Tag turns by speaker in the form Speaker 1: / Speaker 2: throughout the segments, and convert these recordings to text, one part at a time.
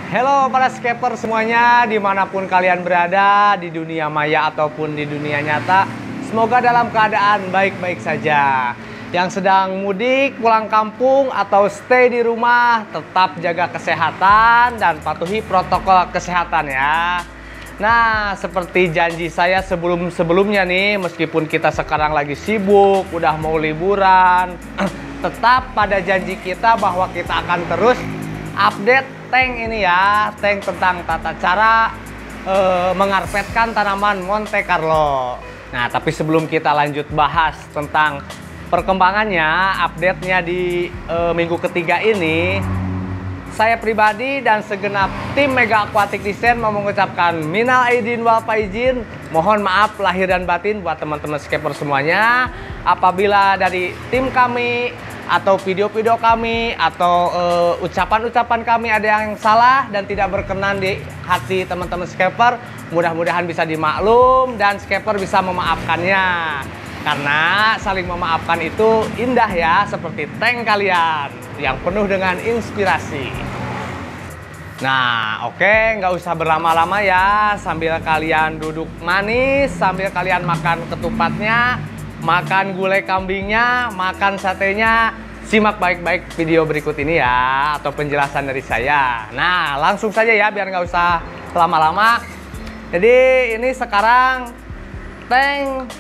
Speaker 1: Halo para skaper semuanya, dimanapun kalian berada, di dunia maya ataupun di dunia nyata, semoga dalam keadaan baik-baik saja. Yang sedang mudik, pulang kampung, atau stay di rumah, tetap jaga kesehatan dan patuhi protokol kesehatan ya. Nah, seperti janji saya sebelum-sebelumnya nih, meskipun kita sekarang lagi sibuk, udah mau liburan, tetap pada janji kita bahwa kita akan terus update tank ini ya, tank tentang tata cara mengarpetkan tanaman Monte Carlo. Nah, tapi sebelum kita lanjut bahas tentang perkembangannya, update-nya di minggu ketiga ini, saya pribadi dan segenap tim Mega Aquatic Design mau mengucapkan minal aidin wal faizin, mohon maaf lahir dan batin buat teman-teman skaper semuanya apabila dari tim kami atau video-video kami atau ucapan-ucapan kami ada yang salah dan tidak berkenan di hati teman-teman skaper. Mudah-mudahan bisa dimaklum dan skaper bisa memaafkannya, karena saling memaafkan itu indah ya, seperti tank kalian yang penuh dengan inspirasi. Nah, oke, nggak usah berlama-lama ya, sambil kalian duduk manis, sambil kalian makan ketupatnya, makan gulai kambingnya, makan satenya, simak baik-baik video berikut ini ya, atau penjelasan dari saya. Nah, langsung saja ya, biar nggak usah lama-lama. Jadi ini sekarang tank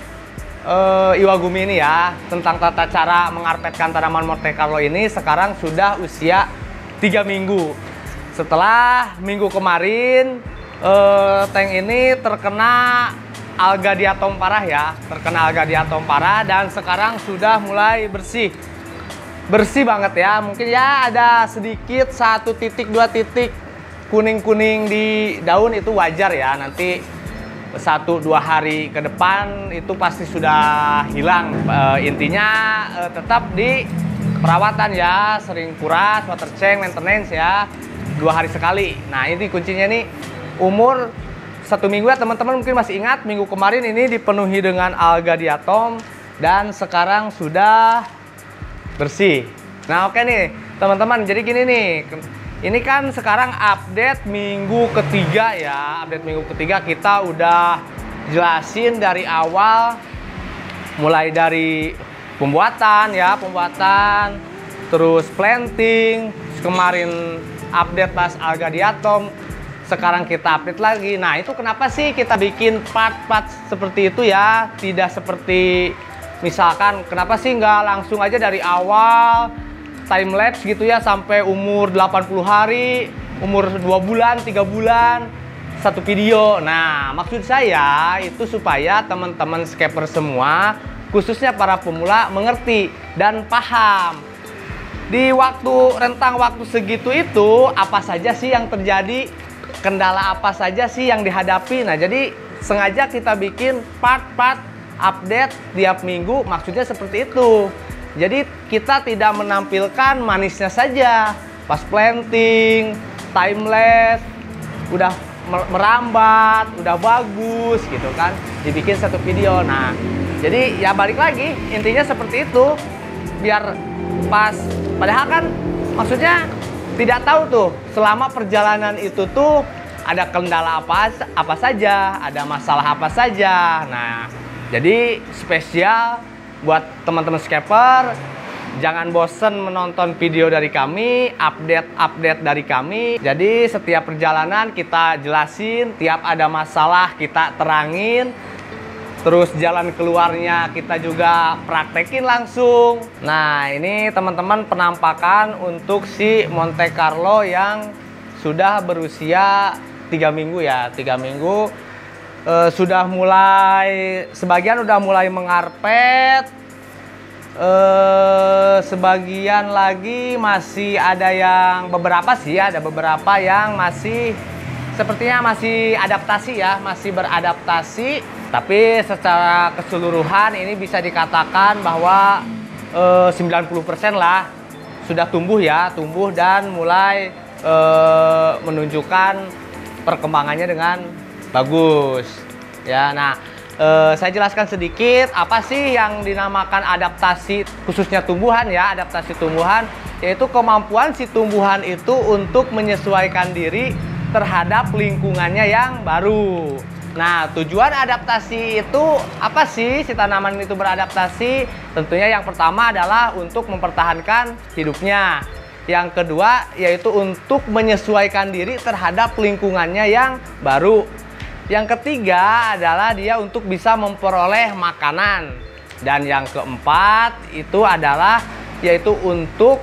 Speaker 1: Iwagumi ini ya, tentang tata cara mengarpetkan tanaman Monte Carlo ini sekarang sudah usia 3 minggu. Setelah minggu kemarin tank ini terkena alga diatom parah ya, dan sekarang sudah mulai bersih banget ya. Mungkin ya ada sedikit 1 titik 2 titik kuning-kuning di daun, itu wajar ya, nanti 1-2 hari ke depan itu pasti sudah hilang. Intinya tetap di perawatan ya, sering kuras, water change, maintenance ya, 2 hari sekali. Nah, ini kuncinya nih, umur 1 minggu ya teman-teman. Mungkin masih ingat minggu kemarin ini dipenuhi dengan alga diatom dan sekarang sudah bersih. Nah, oke nih teman-teman, jadi gini nih, ini kan sekarang update minggu ketiga ya. Update minggu ketiga kita udah jelasin dari awal, mulai dari pembuatan, terus planting, kemarin update pas alga diatom, sekarang kita update lagi. Nah, itu kenapa sih kita bikin part-part seperti itu ya, tidak seperti misalkan kenapa sih nggak langsung aja dari awal time lapse gitu ya, sampai umur 80 hari, umur 2 bulan, 3 bulan, 1 video. Nah, maksud saya itu supaya teman-teman skaper semua, khususnya para pemula, mengerti dan paham. Di rentang waktu segitu itu, apa saja sih yang terjadi, kendala apa saja sih yang dihadapi. Nah, jadi sengaja kita bikin part-part update tiap minggu, maksudnya seperti itu. Jadi kita tidak menampilkan manisnya saja, pas planting, time lapse, udah merambat, udah bagus gitu kan, dibikin 1 video. Nah, jadi ya balik lagi, intinya seperti itu, biar pas, padahal kan maksudnya tidak tahu tuh selama perjalanan itu tuh ada kendala apa saja, ada masalah apa saja. Nah, jadi spesial buat teman-teman skaper, jangan bosen menonton video dari kami, update dari kami. Jadi setiap perjalanan kita jelasin, tiap ada masalah kita terangin, terus jalan keluarnya kita juga praktekin langsung. Nah, ini teman-teman penampakan untuk si Monte Carlo yang sudah berusia 3 minggu ya, 3 minggu. Sudah mulai, sebagian udah mulai mengarpet, sebagian lagi masih ada yang beberapa yang masih sepertinya masih adaptasi ya, masih beradaptasi. Tapi secara keseluruhan ini bisa dikatakan bahwa 90% lah sudah tumbuh dan mulai menunjukkan perkembangannya dengan bagus ya. Nah, saya jelaskan sedikit apa sih yang dinamakan adaptasi, khususnya tumbuhan ya, adaptasi tumbuhan. yaitu kemampuan si tumbuhan itu untuk menyesuaikan diri terhadap lingkungannya yang baru. Nah, tujuan adaptasi itu apa sih si tanaman itu beradaptasi? Tentunya yang pertama adalah untuk mempertahankan hidupnya. Yang kedua yaitu untuk menyesuaikan diri terhadap lingkungannya yang baru. Yang ketiga adalah dia untuk bisa memperoleh makanan. Dan yang keempat itu adalah yaitu untuk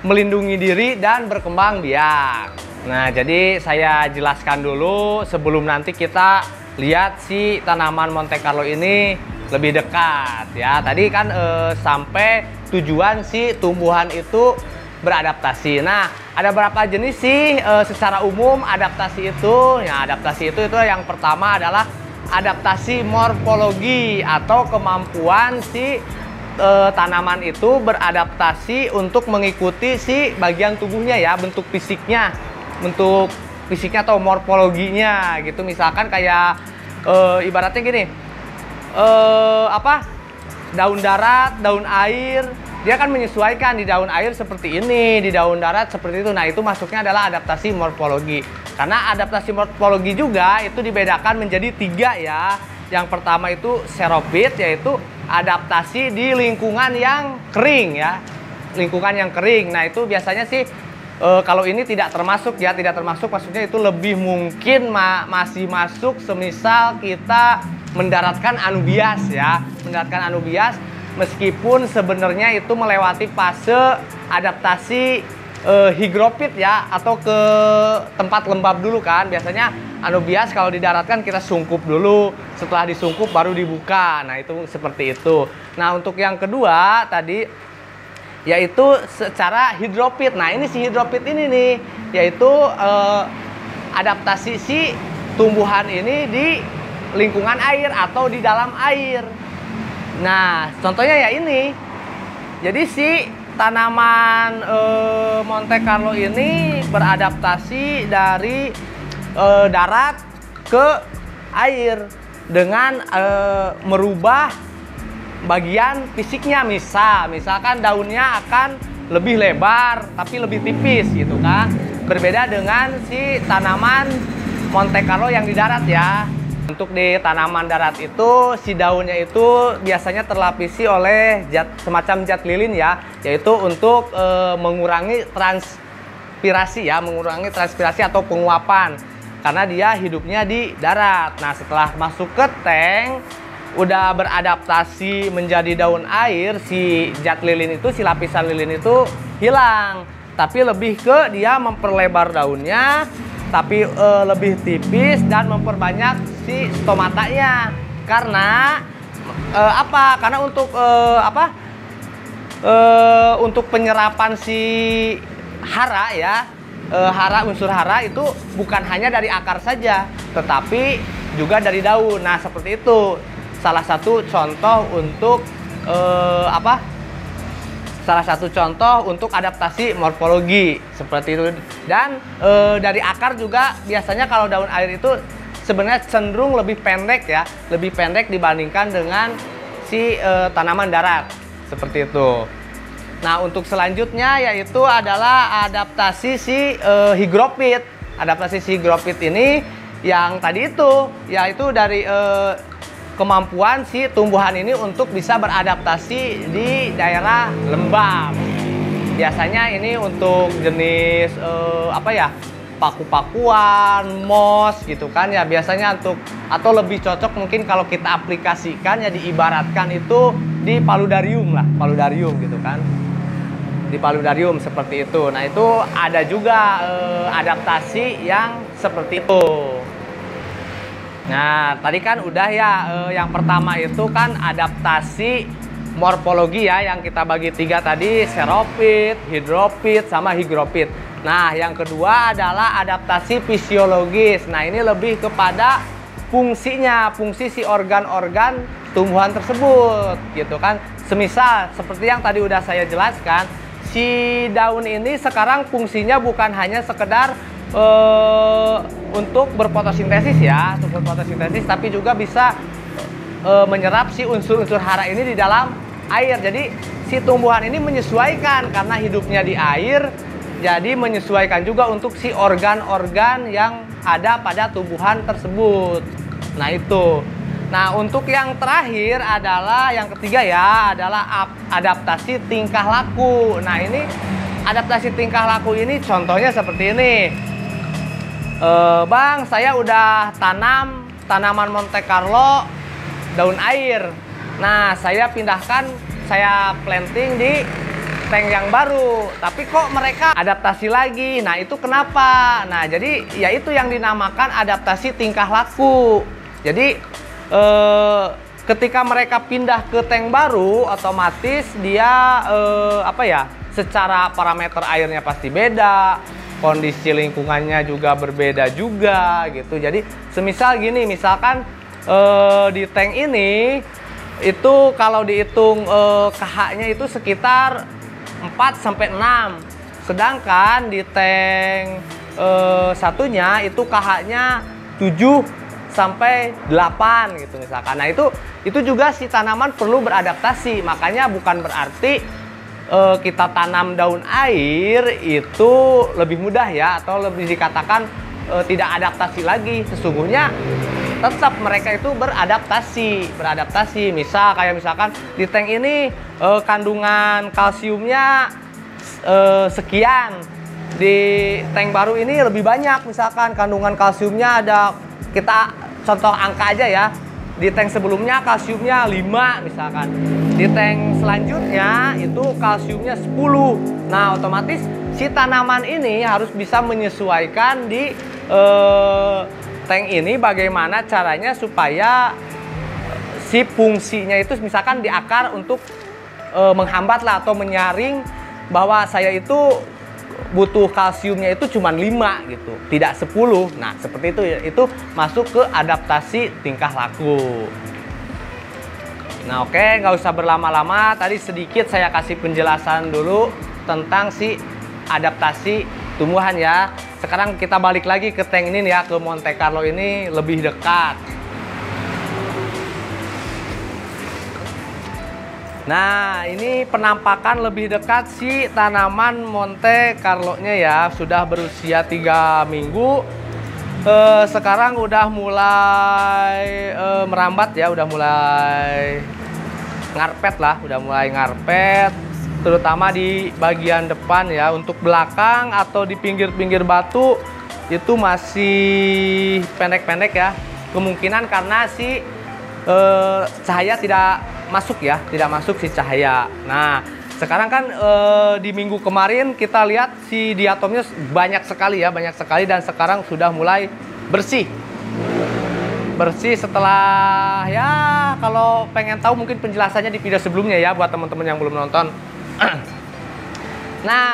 Speaker 1: melindungi diri dan berkembang biak. Nah, jadi saya jelaskan dulu sebelum nanti kita lihat si tanaman Monte Carlo ini lebih dekat ya. Tadi kan sampai tujuan si tumbuhan itu beradaptasi. Nah, ada berapa jenis sih secara umum adaptasi itu? Ya, adaptasi itu yang pertama adalah adaptasi morfologi atau kemampuan si tanaman itu beradaptasi untuk mengikuti si bagian tubuhnya ya, bentuk fisiknya atau morfologinya gitu. Misalkan kayak ibaratnya gini, daun darat, daun air, dia kan menyesuaikan di daun air seperti ini, di daun darat seperti itu. Nah, itu masuknya adalah adaptasi morfologi. Karena adaptasi morfologi juga itu dibedakan menjadi 3 ya. Yang pertama itu xerophyte, yaitu adaptasi di lingkungan yang kering ya, lingkungan yang kering. Nah, itu biasanya sih kalau ini tidak termasuk ya, tidak termasuk, maksudnya itu lebih mungkin masih masuk semisal kita mendaratkan anubias ya, mendaratkan anubias, meskipun sebenarnya itu melewati fase adaptasi higropit ya, atau ke tempat lembab dulu kan. Biasanya anubias kalau didaratkan kita sungkup dulu, setelah disungkup baru dibuka. Nah, itu seperti itu. Nah, untuk yang kedua tadi yaitu secara hidropit. Nah, ini si hidropit ini nih, yaitu adaptasi si tumbuhan ini di lingkungan air atau di dalam air. Nah, contohnya ya ini. Jadi si tanaman Monte Carlo ini beradaptasi dari darat ke air dengan merubah bagian fisiknya. Misalkan daunnya akan lebih lebar tapi lebih tipis gitu kan. Berbeda dengan si tanaman Monte Carlo yang di darat ya. Untuk di tanaman darat itu si daunnya itu biasanya terlapisi oleh semacam zat lilin ya, yaitu untuk mengurangi transpirasi ya, mengurangi transpirasi atau penguapan karena dia hidupnya di darat. Nah, setelah masuk ke tank udah beradaptasi menjadi daun air, si zat lilin itu, si lapisan lilin itu hilang, tapi lebih ke dia memperlebar daunnya, tapi lebih tipis dan memperbanyak si stomatanya. Karena karena untuk penyerapan si hara ya, unsur hara itu bukan hanya dari akar saja, tetapi juga dari daun. Nah, seperti itu. Salah satu contoh untuk adaptasi morfologi seperti itu. Dan dari akar juga biasanya kalau daun air itu sebenarnya cenderung lebih pendek ya, lebih pendek dibandingkan dengan si tanaman darat seperti itu. Nah, untuk selanjutnya yaitu adalah adaptasi si higropit. Adaptasi si higropit ini yang tadi itu yaitu dari kemampuan si tumbuhan ini untuk bisa beradaptasi di daerah lembab. Biasanya ini untuk jenis paku-pakuan, moss gitu kan ya, biasanya untuk, atau lebih cocok mungkin kalau kita aplikasikan ya, diibaratkan itu di paludarium lah, paludarium gitu kan, di paludarium seperti itu. Nah, itu ada juga adaptasi yang seperti itu. Nah, tadi kan udah ya, yang pertama itu kan adaptasi morfologi ya, yang kita bagi 3 tadi, xerophyte, hidropit, sama higropit. Nah, yang kedua adalah adaptasi fisiologis. Nah, ini lebih kepada fungsinya, fungsi si organ-organ tumbuhan tersebut gitu kan. Semisal seperti yang tadi udah saya jelaskan, si daun ini sekarang fungsinya bukan hanya sekedar untuk berfotosintesis ya, untuk berfotosintesis, tapi juga bisa menyerap si unsur-unsur hara ini di dalam air. Jadi si tumbuhan ini menyesuaikan karena hidupnya di air, jadi menyesuaikan juga untuk si organ-organ yang ada pada tumbuhan tersebut. Nah itu. Nah untuk yang terakhir adalah yang ketiga ya, adalah adaptasi tingkah laku. Nah ini adaptasi tingkah laku ini contohnya seperti ini. Bang, saya udah tanam tanaman Monte Carlo daun air. Nah saya pindahkan, saya planting di tank yang baru, tapi kok mereka adaptasi lagi. Nah itu kenapa? Nah jadi ya itu yang dinamakan adaptasi tingkah laku. Jadi ketika mereka pindah ke tank baru, otomatis dia apa ya, secara parameter airnya pasti beda, kondisi lingkungannya juga berbeda juga gitu. Jadi semisal gini, misalkan di tank ini itu kalau dihitung KH-nya itu sekitar 4-6, sedangkan di tank satunya itu KH-nya 7-8 gitu misalkan. Nah itu juga si tanaman perlu beradaptasi. Makanya bukan berarti kita tanam daun air itu lebih mudah ya, atau lebih dikatakan tidak adaptasi lagi. Sesungguhnya tetap mereka itu beradaptasi. Misal kayak misalkan di tank ini kandungan kalsiumnya sekian, di tank baru ini lebih banyak, misalkan kandungan kalsiumnya ada, kita contoh angka aja ya, di tank sebelumnya kalsiumnya 5 misalkan, di tank selanjutnya itu kalsiumnya 10. Nah otomatis si tanaman ini harus bisa menyesuaikan di tank ini bagaimana caranya supaya si fungsinya itu misalkan di akar untuk menghambat lah atau menyaring bahwa saya itu butuh kalsiumnya itu cuma 5 gitu, tidak 10. Nah seperti itu masuk ke adaptasi tingkah laku. Nah oke, nggak usah berlama-lama, tadi sedikit saya kasih penjelasan dulu tentang si adaptasi tumbuhan ya. Sekarang kita balik lagi ke tank ini ya, ke Monte Carlo ini lebih dekat. Nah ini penampakan lebih dekat si tanaman Monte Carlo-nya ya, sudah berusia 3 minggu. Sekarang udah mulai merambat ya, udah mulai ngarpet lah, udah mulai ngarpet, terutama di bagian depan ya. Untuk belakang atau di pinggir-pinggir batu itu masih pendek-pendek ya, kemungkinan karena si cahaya tidak masuk ya, tidak masuk si cahaya. Nah sekarang kan di minggu kemarin kita lihat si diatomnya banyak sekali ya, banyak sekali, dan sekarang sudah mulai bersih setelah ya, kalau pengen tahu mungkin penjelasannya di video sebelumnya ya buat teman-teman yang belum nonton. Nah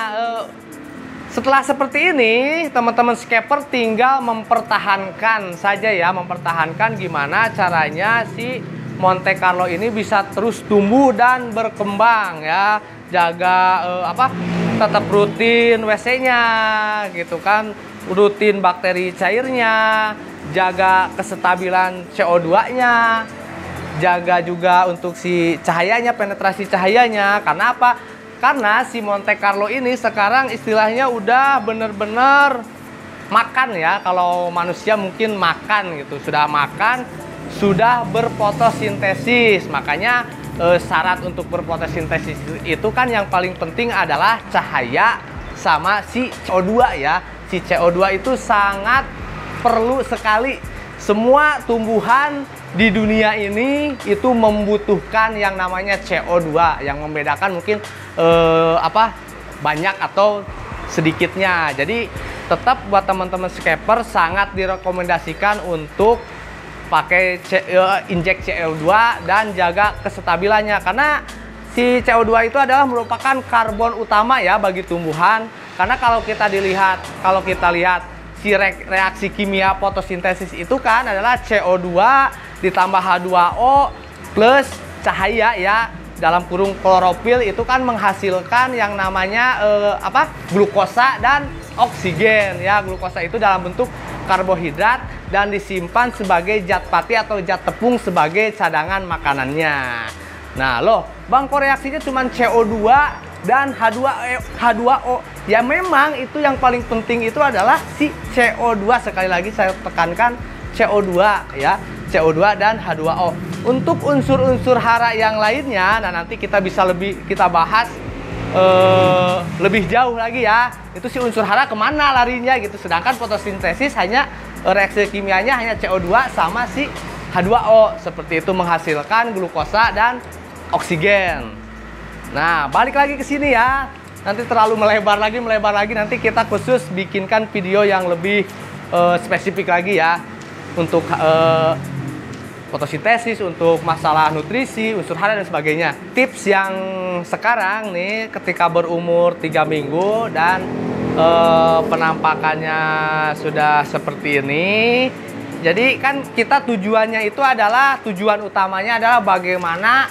Speaker 1: setelah seperti ini teman-teman scaper tinggal mempertahankan saja ya, mempertahankan gimana caranya si Monte Carlo ini bisa terus tumbuh dan berkembang ya. Jaga tetap rutin WC-nya gitu kan, rutin bakteri cairnya, jaga kestabilan CO2-nya, jaga juga untuk si cahayanya, penetrasi cahayanya. Karena apa? Karena si Monte Carlo ini sekarang istilahnya udah bener-bener makan ya. Kalau manusia mungkin makan gitu, sudah makan, sudah berfotosintesis. Makanya syarat untuk berfotosintesis itu kan yang paling penting adalah cahaya sama si CO2 ya. Si CO2 itu sangat perlu sekali. Semua tumbuhan di dunia ini itu membutuhkan yang namanya CO2. Yang membedakan mungkin banyak atau sedikitnya. Jadi tetap buat teman-teman scaper sangat direkomendasikan untuk pakai injek CO2 dan jaga kestabilannya, karena si CO2 itu adalah merupakan karbon utama ya bagi tumbuhan. Karena kalau kita lihat si reaksi kimia fotosintesis itu kan adalah CO2 ditambah H2O plus cahaya ya, dalam kurung klorofil, itu kan menghasilkan yang namanya glukosa dan oksigen ya. Glukosa itu dalam bentuk karbohidrat dan disimpan sebagai zat pati atau zat tepung sebagai cadangan makanannya. Nah loh, Bang, kok reaksinya cuma CO2 dan H2O. Ya memang itu yang paling penting itu adalah si CO2. Sekali lagi saya tekankan CO2 ya, CO2 dan H2O. Untuk unsur-unsur hara yang lainnya, nah nanti kita bisa kita bahas lebih jauh lagi ya. Itu si unsur hara kemana larinya gitu. Sedangkan fotosintesis hanya reaksi kimianya hanya CO2 sama si H2O. Seperti itu menghasilkan glukosa dan oksigen. Nah, balik lagi ke sini ya. Nanti terlalu melebar lagi. Nanti kita khusus bikinkan video yang lebih spesifik lagi ya. Untuk fotosintesis, untuk masalah nutrisi, unsur hara dan sebagainya. Tips yang sekarang nih ketika berumur 3 minggu dan penampakannya sudah seperti ini. Jadi kan kita tujuan utamanya adalah bagaimana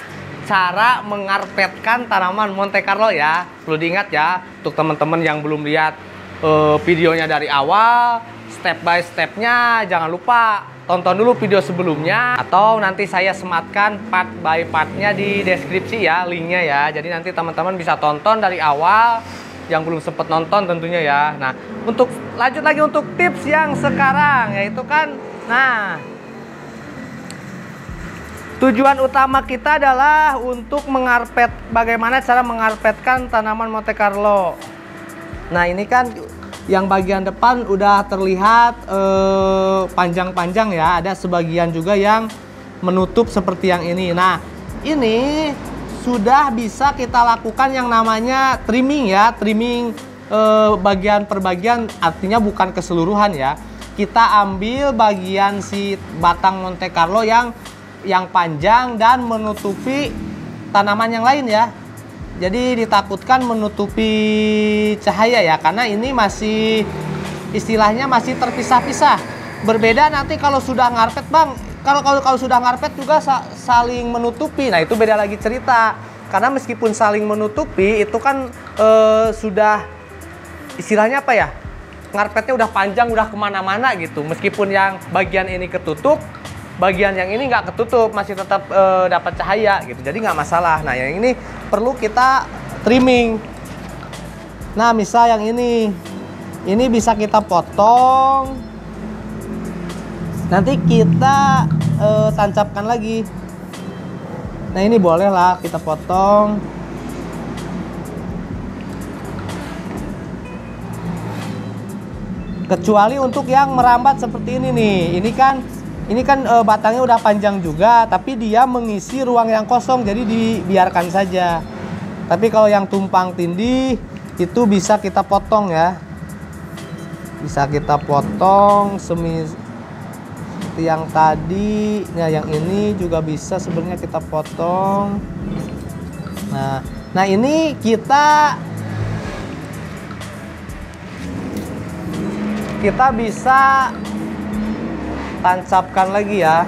Speaker 1: cara mengarpetkan tanaman Monte Carlo ya. Perlu diingat ya, untuk teman-teman yang belum lihat videonya dari awal, step by stepnya, jangan lupa tonton dulu video sebelumnya. Atau nanti saya sematkan part by partnya di deskripsi ya, linknya ya. Jadi nanti teman-teman bisa tonton dari awal, yang belum sempat nonton tentunya ya. Nah, untuk lanjut lagi untuk tips yang sekarang, yaitu kan, nah, tujuan utama kita adalah untuk bagaimana cara mengarpetkan tanaman Monte Carlo. Nah, ini kan yang bagian depan udah terlihat panjang-panjang ya. Ada sebagian juga yang menutup seperti yang ini. Nah, ini sudah bisa kita lakukan yang namanya trimming ya. Trimming bagian per bagian, artinya bukan keseluruhan ya. Kita ambil bagian si batang Monte Carlo yang panjang dan menutupi tanaman yang lain ya. Jadi ditakutkan menutupi cahaya ya, karena ini masih istilahnya masih terpisah-pisah. Berbeda nanti kalau sudah ngarpet, Bang. Kalau sudah ngarpet juga saling menutupi. Nah, itu beda lagi cerita. Karena meskipun saling menutupi itu kan sudah istilahnya apa ya? Ngarpetnya udah panjang, udah kemana-mana gitu. Meskipun yang bagian ini ketutup, bagian yang ini nggak ketutup, masih tetap dapat cahaya gitu, jadi nggak masalah. Nah, yang ini perlu kita trimming. Nah, misal yang ini bisa kita potong, nanti kita tancapkan lagi. Nah, ini boleh lah kita potong. Kecuali untuk yang merambat seperti ini nih, ini kan batangnya udah panjang juga, tapi dia mengisi ruang yang kosong, jadi dibiarkan saja. Tapi kalau yang tumpang tindih itu bisa kita potong ya. Bisa kita potong seperti yang tadi. Nah, yang ini juga bisa sebenarnya kita potong. Nah ini kita bisa tancapkan lagi ya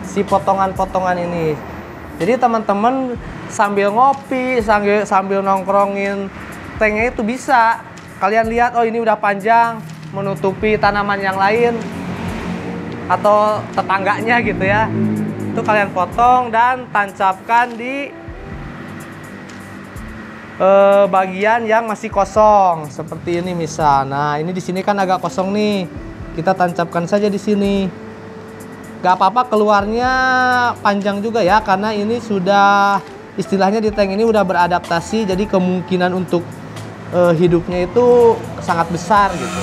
Speaker 1: si potongan-potongan ini. Jadi teman-teman sambil ngopi, sambil nongkrongin tanknya itu bisa kalian lihat, oh ini udah panjang menutupi tanaman yang lain atau tetangganya gitu ya. Itu kalian potong dan tancapkan di bagian yang masih kosong seperti ini misal. Nah, ini di sini kan agak kosong nih. Kita tancapkan saja di sini. Gak apa-apa keluarnya panjang juga ya, karena ini sudah istilahnya di tank ini udah beradaptasi, jadi kemungkinan untuk hidupnya itu sangat besar gitu.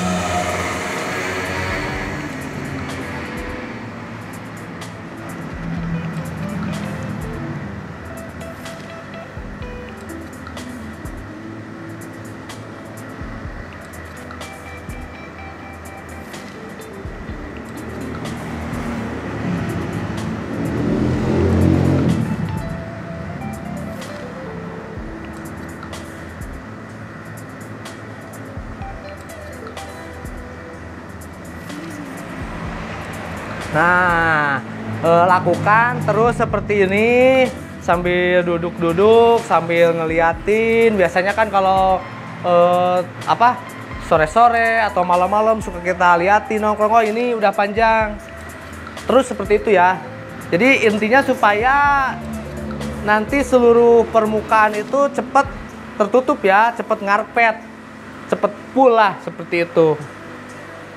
Speaker 1: Nah, lakukan terus seperti ini sambil duduk-duduk, sambil ngeliatin. Biasanya kan kalau sore-sore atau malam-malam suka kita liatin nongkrong, oh ini udah panjang. Terus seperti itu ya. Jadi intinya supaya nanti seluruh permukaan itu cepet tertutup ya, cepet ngarpet, cepet full lah seperti itu.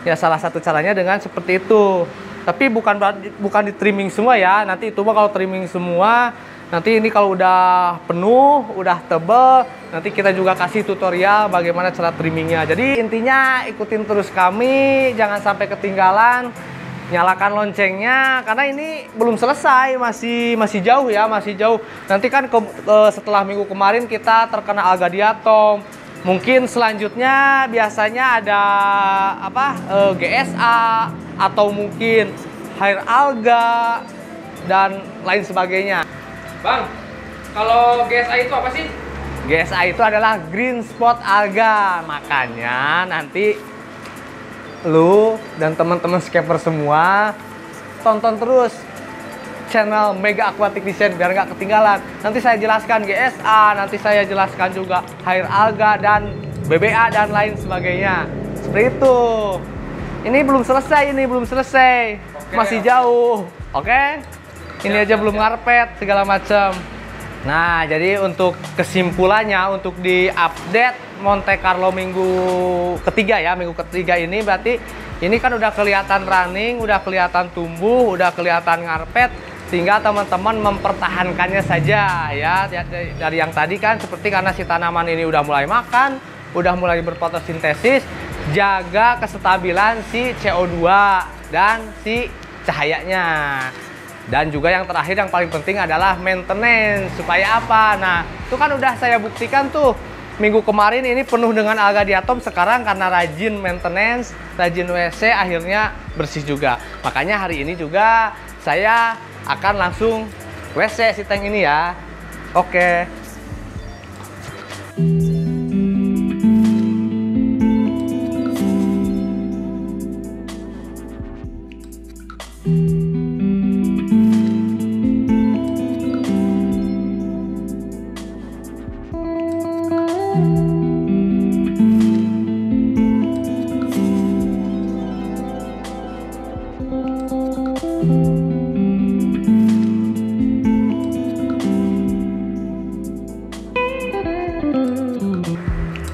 Speaker 1: Ya salah satu caranya dengan seperti itu. Tapi bukan di trimming semua ya. Nanti itu mah kalau trimming semua, nanti ini kalau udah penuh, udah tebel, nanti kita juga kasih tutorial bagaimana cara trimmingnya. Jadi intinya ikutin terus kami, jangan sampai ketinggalan. Nyalakan loncengnya karena ini belum selesai, masih jauh ya, masih jauh. Nanti kan setelah minggu kemarin kita terkena alga diatom. Mungkin selanjutnya biasanya ada GSA atau mungkin hair alga dan lain sebagainya.
Speaker 2: Bang, kalau GSA itu apa sih?
Speaker 1: GSA itu adalah green spot alga. Makanya nanti lu dan teman-teman scaper semua tonton terus channel Mega Aquatic Design biar nggak ketinggalan. Nanti saya jelaskan GSA, nanti saya jelaskan juga hair alga dan BBA dan lain sebagainya. Seperti itu. Ini belum selesai,
Speaker 2: Oke,
Speaker 1: masih jauh. Oke? Ini aja belum ngarpet segala macam. Nah, jadi untuk kesimpulannya, untuk di update Monte Carlo minggu ketiga ya, minggu ketiga ini berarti ini kan udah kelihatan running, udah kelihatan tumbuh, udah kelihatan ngarpet. Tinggal teman-teman mempertahankannya saja ya. Dari yang tadi kan seperti karena si tanaman ini udah mulai makan, udah mulai berfotosintesis, jaga kestabilan si CO2 dan si cahayanya. Dan juga yang terakhir yang paling penting adalah maintenance. Supaya apa? Nah, itu kan udah saya buktikan tuh. Minggu kemarin ini penuh dengan alga diatom, sekarang karena rajin maintenance, rajin WC akhirnya bersih juga. Makanya hari ini juga saya akan langsung WC si tank ini ya. Oke.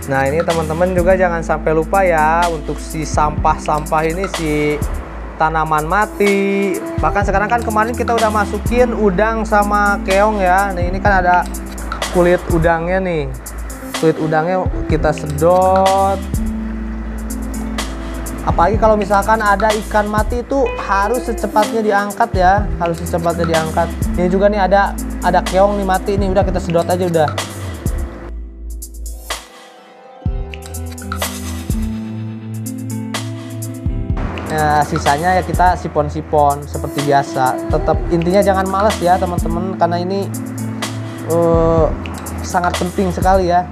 Speaker 1: Nah ini teman-teman juga jangan sampai lupa ya untuk si sampah-sampah ini, si tanaman mati. Bahkan sekarang kan kemarin kita udah masukin udang sama keong ya. Nah ini kan ada kulit udangnya nih. Kulit udangnya kita sedot. Apalagi kalau misalkan ada ikan mati itu harus secepatnya diangkat ya. Harus secepatnya diangkat. Ini juga nih ada keong nih mati nih, udah kita sedot aja udah. Ya, sisanya ya kita sipon-sipon seperti biasa. Tetap intinya jangan males ya teman-teman, karena ini sangat penting sekali ya,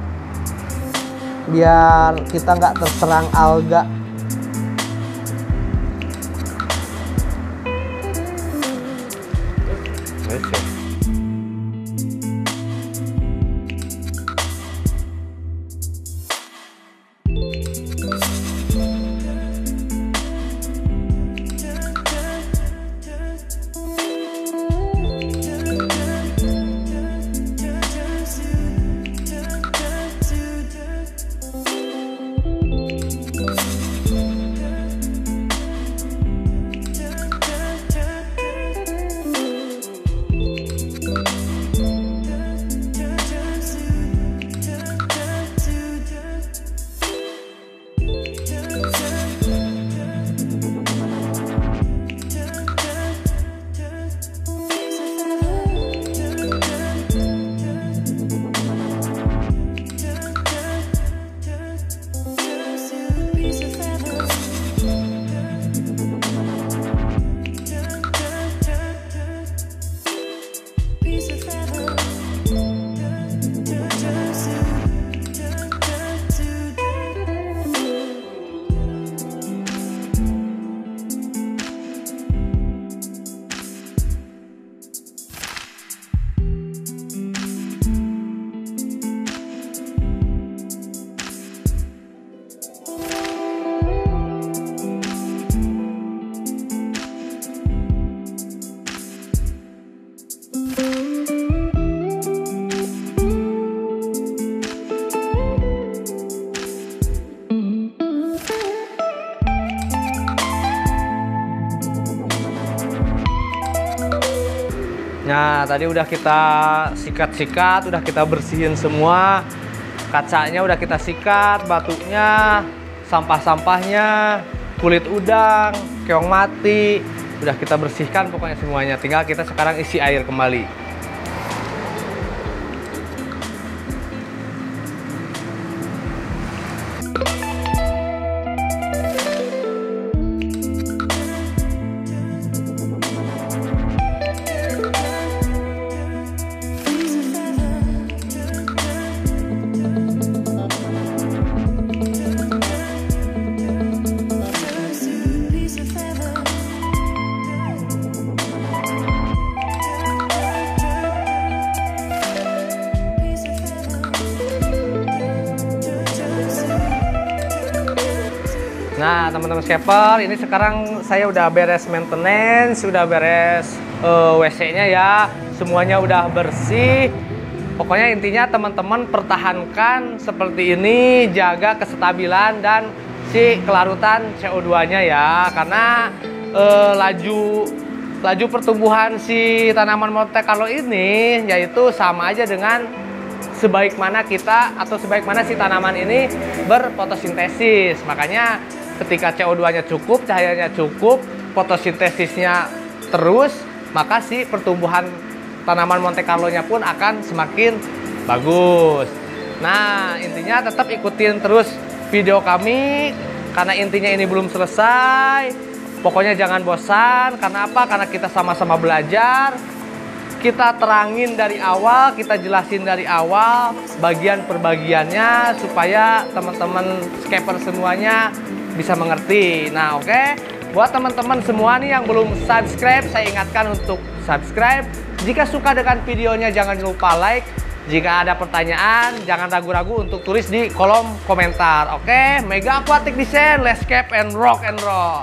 Speaker 1: biar kita nggak terserang alga. Nah, tadi udah kita sikat-sikat, udah kita bersihin semua. Kacanya udah kita sikat, batunya, sampah-sampahnya, kulit udang, keong mati, udah kita bersihkan pokoknya semuanya. Tinggal kita sekarang isi air kembali. Nah, teman-teman scaper, ini sekarang saya udah beres maintenance, udah beres WC-nya ya, semuanya udah bersih. Pokoknya intinya teman-teman pertahankan seperti ini, jaga kestabilan dan si kelarutan CO2-nya ya, karena laju pertumbuhan si tanaman Monte Carlo ini yaitu sama aja dengan sebaik mana kita atau sebaik mana si tanaman ini berfotosintesis. Makanya ketika CO2-nya cukup, cahayanya cukup, fotosintesisnya terus, maka si pertumbuhan tanaman Monte Carlo-nya pun akan semakin bagus. Nah, intinya tetap ikutin terus video kami, karena intinya ini belum selesai. Pokoknya jangan bosan, karena apa? Karena kita sama-sama belajar. Kita terangin dari awal, kita jelasin dari awal bagian per bagiannya supaya teman-teman scaper semuanya bisa mengerti. Nah, oke. Buat teman-teman semua nih yang belum subscribe, saya ingatkan untuk subscribe. Jika suka dengan videonya jangan lupa like. Jika ada pertanyaan jangan ragu-ragu untuk tulis di kolom komentar. Oke, Mega Aquatic Design, let's cap and rock and roll.